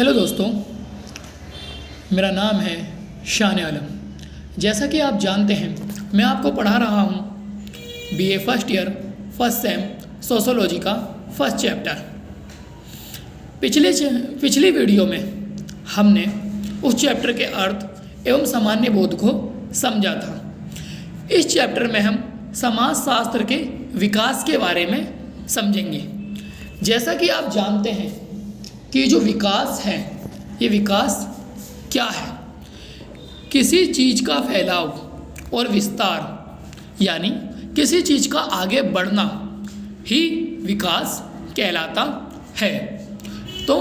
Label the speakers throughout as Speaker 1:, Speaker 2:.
Speaker 1: Hello दोस्तों, मेरा नाम है शान आलम। जैसा कि आप जानते हैं, मैं आपको पढ़ा रहा हूँ BA first year first sem sociology का फर्स्ट चैप्टर। पिछली वीडियो में हमने उस चैप्टर के अर्थ एवं सामान्य बोध को समझा था। इस चैप्टर में हम समाजशास्त्र के विकास के बारे में समझेंगे। जैसा कि आप जानते हैं कि जो विकास है, ये विकास क्या है? किसी चीज़ का फैलाव और विस्तार, यानी किसी चीज़ का आगे बढ़ना ही विकास कहलाता है। तो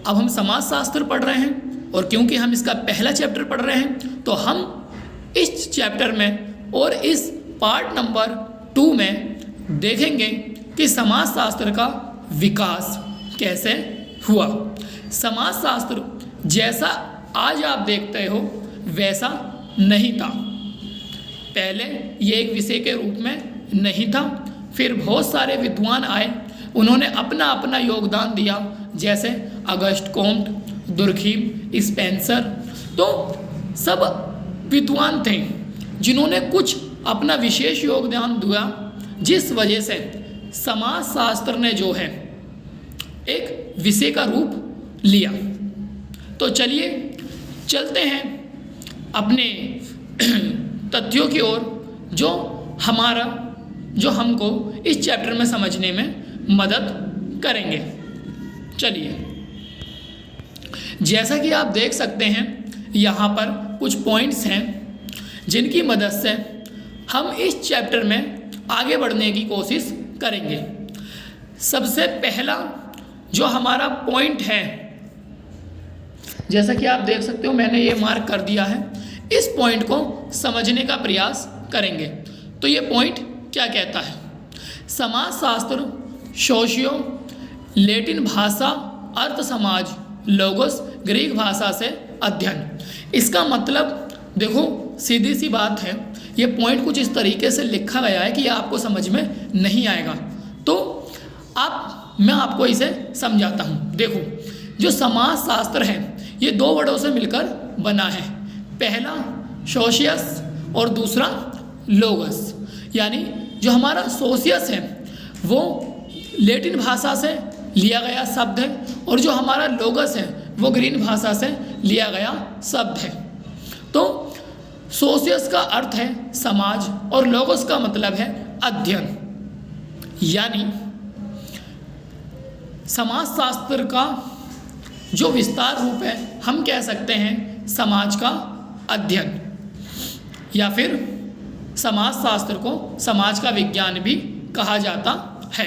Speaker 1: अब हम समाजशास्त्र पढ़ रहे हैं, और क्योंकि हम इसका पहला चैप्टर पढ़ रहे हैं, तो हम इस चैप्टर में और इस पार्ट नंबर 2 में देखेंगे कि समाजशास्त्र का विकास कैसे हुआ। समाजशास्त्र जैसा आज आप देखते हो वैसा नहीं था। पहले ये एक विषय के रूप में नहीं था। फिर बहुत सारे विद्वान आए, उन्होंने अपना अपना योगदान दिया, जैसे अगस्ट कोम्ट, दुर्खीम, स्पेंसर। तो सब विद्वान थे जिन्होंने कुछ अपना विशेष योगदान दिया, जिस वजह से समाजशास्त्र ने जो है एक विषय का रूप लिया। तो चलिए चलते हैं अपने तथ्यों की ओर, जो हमको इस चैप्टर में समझने में मदद करेंगे। चलिए, जैसा कि आप देख सकते हैं, यहाँ पर कुछ पॉइंट्स हैं जिनकी मदद से हम इस चैप्टर में आगे बढ़ने की कोशिश करेंगे। सबसे पहला जो हमारा पॉइंट है, जैसा कि आप देख सकते हो, मैंने ये मार्क कर दिया है। इस पॉइंट को समझने का प्रयास करेंगे। तो ये पॉइंट क्या कहता है? समाजशास्त्र सोशियो लैटिन भाषा, अर्थ समाज, लोगोस ग्रीक भाषा से अध्ययन। इसका मतलब देखो, सीधी सी बात है, ये पॉइंट कुछ इस तरीके से लिखा गया है कि ये आपको समझ में नहीं आएगा। तो मैं आपको इसे समझाता हूँ। देखो, जो समाजशास्त्र है ये 2 वर्डों से मिलकर बना है। पहला सोशियस और दूसरा लोगस। यानी जो हमारा सोशियस है वो लैटिन भाषा से लिया गया शब्द है, और जो हमारा लोगस है वो ग्रीक भाषा से लिया गया शब्द है। तो सोशियस का अर्थ है समाज, और लोगस का मतलब है अध्ययन। यानी समाजशास्त्र का जो विस्तार रूप है, हम कह सकते हैं समाज का अध्ययन, या फिर समाजशास्त्र को समाज का विज्ञान भी कहा जाता है।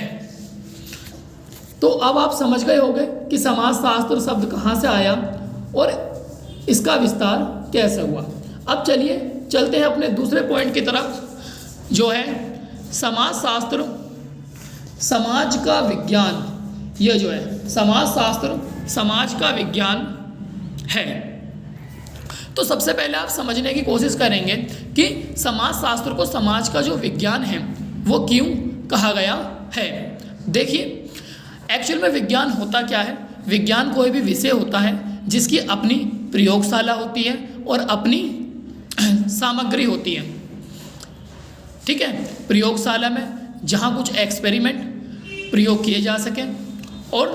Speaker 1: तो अब आप समझ गए होंगे कि समाजशास्त्र शब्द कहाँ से आया और इसका विस्तार कैसे हुआ। अब चलिए चलते हैं अपने दूसरे पॉइंट की तरफ, जो है समाजशास्त्र समाज का विज्ञान। यह जो है समाजशास्त्र समाज का विज्ञान है। तो सबसे पहले आप समझने की कोशिश करेंगे कि समाजशास्त्र को समाज का जो विज्ञान है वो क्यों कहा गया है। देखिए, एक्चुअल में विज्ञान होता क्या है? विज्ञान कोई भी विषय होता है जिसकी अपनी प्रयोगशाला होती है और अपनी सामग्री होती है। ठीक है, प्रयोगशाला में जहाँ कुछ एक्सपेरिमेंट प्रयोग किए जा सकें, और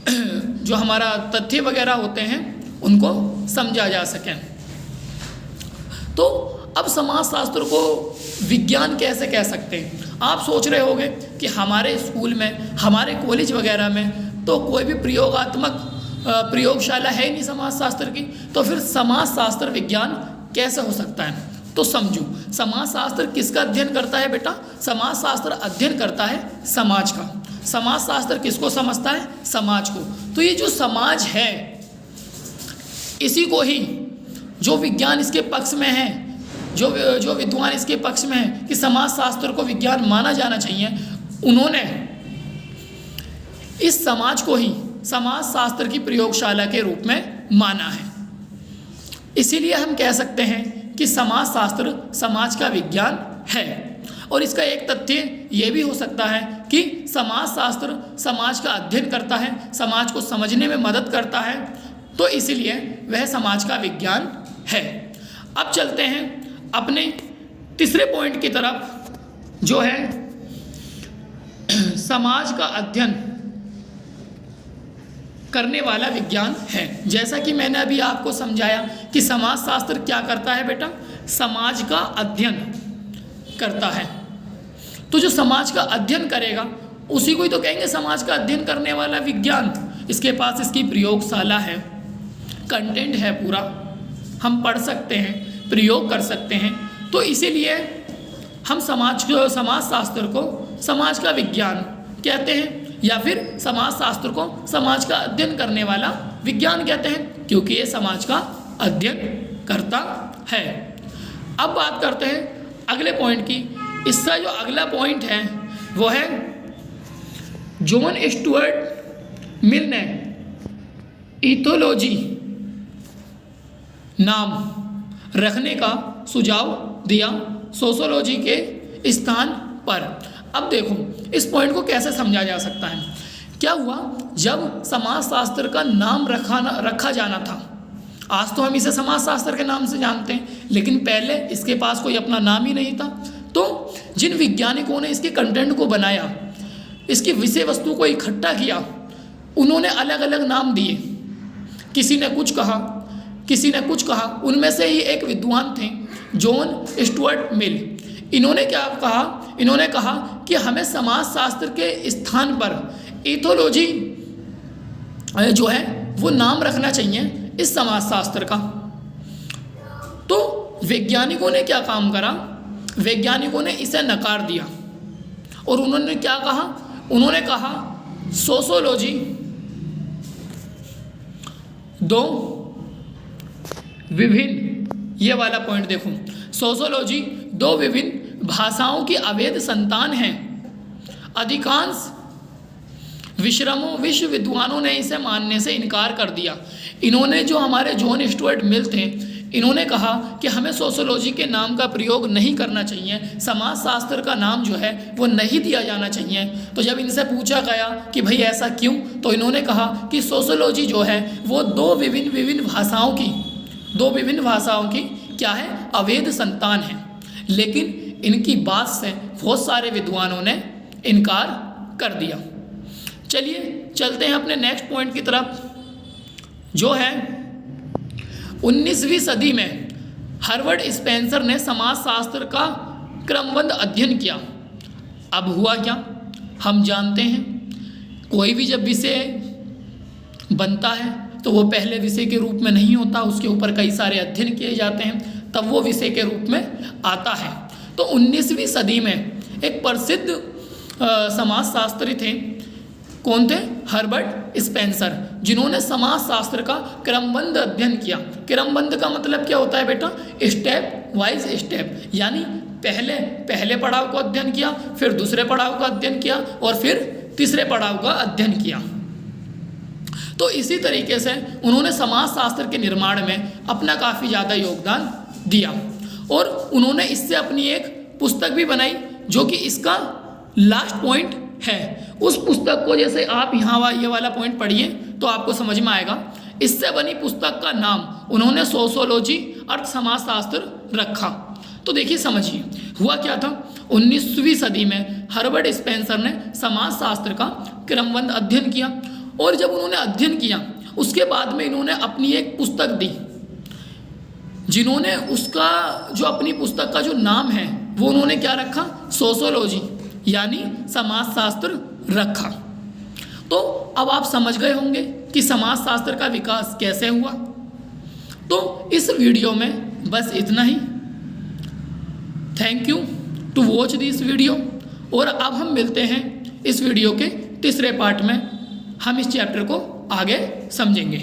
Speaker 1: जो हमारा तथ्य वगैरह होते हैं उनको समझा जा सके। तो अब समाजशास्त्र को विज्ञान कैसे कह सकते हैं? आप सोच रहे होंगे कि हमारे स्कूल में, हमारे कॉलेज वगैरह में तो कोई भी प्रयोगशाला है ही नहीं समाजशास्त्र की, तो फिर समाजशास्त्र विज्ञान कैसे हो सकता है? तो समझो, समाजशास्त्र किसका अध्ययन करता है बेटा? समाजशास्त्र अध्ययन करता है समाज का। समाजशास्त्र किसको समझता है? समाज को। तो ये जो समाज है, इसी को ही जो विज्ञान इसके पक्ष में है, जो विद्वान इसके पक्ष में है कि समाजशास्त्र को विज्ञान माना जाना चाहिए, उन्होंने इस समाज को ही समाजशास्त्र की प्रयोगशाला के रूप में माना है। इसीलिए हम कह सकते हैं कि समाजशास्त्र समाज का विज्ञान है। और इसका एक तथ्य ये भी हो सकता है कि समाजशास्त्र समाज का अध्ययन करता है, समाज को समझने में मदद करता है, तो इसीलिए वह समाज का विज्ञान है। अब चलते हैं अपने तीसरे पॉइंट की तरफ, जो है समाज का अध्ययन करने वाला विज्ञान है। जैसा कि मैंने अभी आपको समझाया कि समाजशास्त्र क्या करता है बेटा, समाज का अध्ययन करता है। तो जो समाज का अध्ययन करेगा उसी को ही तो कहेंगे समाज का अध्ययन करने वाला विज्ञान। इसके पास इसकी प्रयोगशाला है, कंटेंट है पूरा, हम पढ़ सकते हैं, प्रयोग कर सकते हैं। तो इसीलिए हम समाजशास्त्र को समाज का विज्ञान कहते हैं, या फिर समाजशास्त्र को समाज का अध्ययन करने वाला विज्ञान कहते हैं, क्योंकि ये समाज का अध्ययन करता है। अब बात करते हैं अगले पॉइंट की। इसका जो अगला पॉइंट है वो है जॉन स्टुअर्ट मिल ने इथोलॉजी नाम रखने का सुझाव दिया सोशियोलॉजी के स्थान पर। अब देखो इस पॉइंट को कैसे समझा जा सकता है। क्या हुआ, जब समाजशास्त्र का नाम रखा जाना था, आज तो हम इसे समाजशास्त्र के नाम से जानते हैं, लेकिन पहले इसके पास कोई अपना नाम ही नहीं था। तो जिन वैज्ञानिकों ने इसके कंटेंट को बनाया, इसकी विषय वस्तु को इकट्ठा किया, उन्होंने अलग अलग नाम दिए। किसी ने कुछ कहा, किसी ने कुछ कहा। उनमें से ही एक विद्वान थे जॉन स्टुअर्ट मिल। इन्होंने क्या कहा, इन्होंने कहा कि हमें समाजशास्त्र के स्थान पर इथोलॉजी जो है वो नाम रखना चाहिए इस समाजशास्त्र का। तो वैज्ञानिकों ने क्या काम करा, वैज्ञानिकों ने इसे नकार दिया और उन्होंने क्या कहा, उन्होंने कहा सोशियोलॉजी दो विभिन्न, ये वाला पॉइंट देखो, सोशियोलॉजी दो विभिन्न भाषाओं की अवैध संतान है। अधिकांश विश्व विद्वानों ने इसे मानने से इनकार कर दिया। इन्होंने, जो हमारे जॉन स्टुअर्ट मिल थे, इन्होंने कहा कि हमें सोशियोलॉजी के नाम का प्रयोग नहीं करना चाहिए, समाजशास्त्र का नाम जो है वो नहीं दिया जाना चाहिए। तो जब इनसे पूछा गया कि भाई ऐसा क्यों, तो इन्होंने कहा कि सोशियोलॉजी जो है वो दो विभिन्न भाषाओं की क्या है, अवैध संतान है। लेकिन इनकी बात से बहुत सारे विद्वानों ने इनकार कर दिया। चलिए चलते हैं अपने नेक्स्ट पॉइंट की तरफ, जो है 19वीं सदी में हार्वर्ड स्पेंसर ने समाजशास्त्र का क्रमबद्ध अध्ययन किया। अब हुआ क्या, हम जानते हैं, कोई भी जब विषय बनता है तो वो पहले विषय के रूप में नहीं होता, उसके ऊपर कई सारे अध्ययन किए जाते हैं, तब वो विषय के रूप में आता है। तो 19वीं सदी में एक प्रसिद्ध समाजशास्त्री थे, कौन थे, हार्वर्ड स्पेंसर, जिन्होंने समाजशास्त्र का क्रमबद्ध अध्ययन किया। क्रमबद्ध का मतलब क्या होता है बेटा, स्टेप वाइज स्टेप, यानी पहले पड़ाव को अध्ययन किया, फिर दूसरे पड़ाव का अध्ययन किया और फिर तीसरे पड़ाव का अध्ययन किया। तो इसी तरीके से उन्होंने समाजशास्त्र के निर्माण में अपना काफ़ी ज़्यादा योगदान दिया और उन्होंने इससे अपनी एक पुस्तक भी बनाई, जो कि इसका लास्ट पॉइंट है। उस पुस्तक को जैसे आप यहाँ ये वाला पॉइंट पढ़िए तो आपको समझ में आएगा। इससे बनी पुस्तक का नाम उन्होंने सोशियोलॉजी अर्थ समाजशास्त्र रखा। तो देखिए समझिए हुआ क्या था, 19वीं सदी में हार्वर्ड स्पेंसर ने समाजशास्त्र का क्रमबद्ध अध्ययन किया और जब उन्होंने अध्ययन किया उसके बाद में इन्होंने अपनी एक पुस्तक दी, जिन्होंने उसका जो अपनी पुस्तक का जो नाम है वो उन्होंने क्या रखा, सोशियोलॉजी यानी समाजशास्त्र रखा। तो अब आप समझ गए होंगे कि समाजशास्त्र का विकास कैसे हुआ। तो इस वीडियो में बस इतना ही। Thank you to watch this video. और अब हम मिलते हैं इस वीडियो के तीसरे पार्ट में, हम इस चैप्टर को आगे समझेंगे।